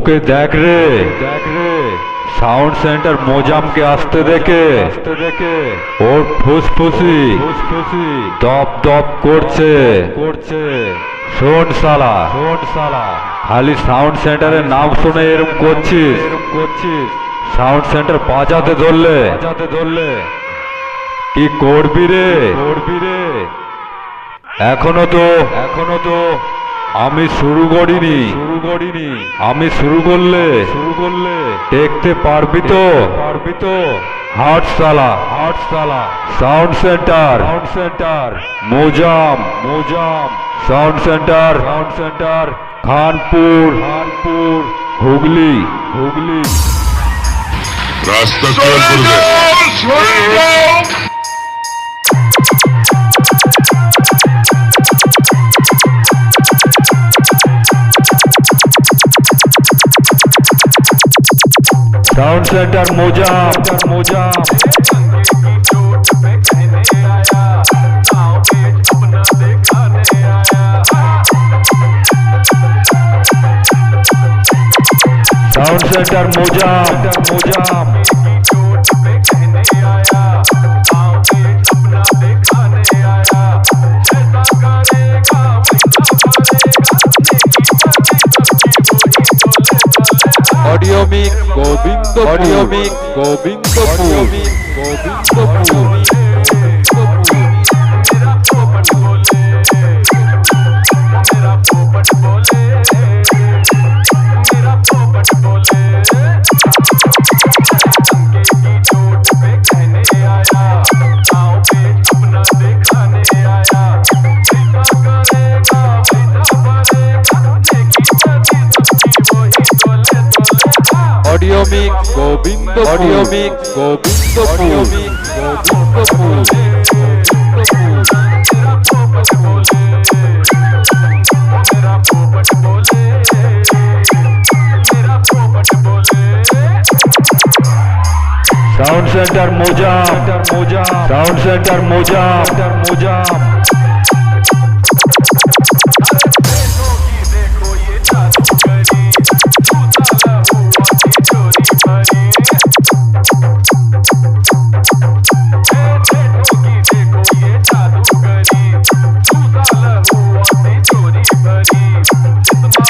ওকে দেখ রে, sound centre মোজামকে আসতে দেখে ওর ফুসফুসি দপ দপ করছে। শোন শালা, খালি সাউন্ড সেন্টারের নাম শুনে এরকম করছিস। সাউন্ড সেন্টার বাজাতে ধরলে কি করবি রে? এখনো তো আমি শুরু করিনি। আমি শুরু করলে দেখতে পারবি তো। হাট শালা, sound centre Mojam, sound centre Khanpur, Hooghly. রাস্তা ক্লিয়ার করবে। Sound centre Mojam. Sound centre Mojam. Audio mic Gobindpur. Audio mic Gobindpur. Sound centre Mojam. Sound centre Mojam. Audio mic Gobindpur.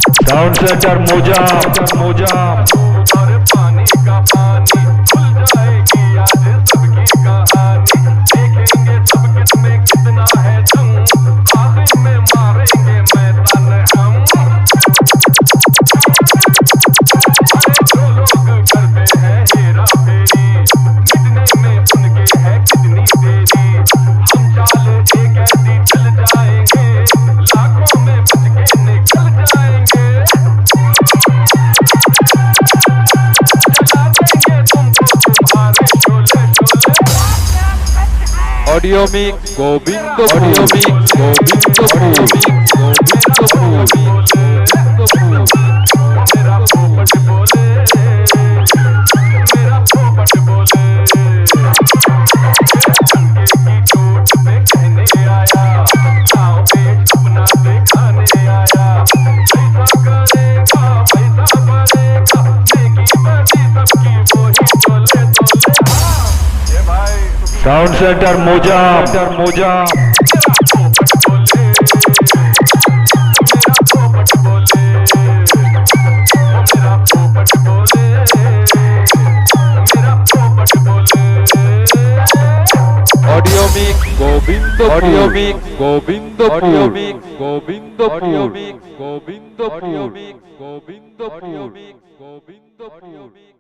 Sound centre Mojam. Audio mic sound centre Mojam. Mix Gobindpur audio mix Gobindpur audio mix Gobindpur audio mix Gobindpur audio mix Gobindpur audio mix Gobindapur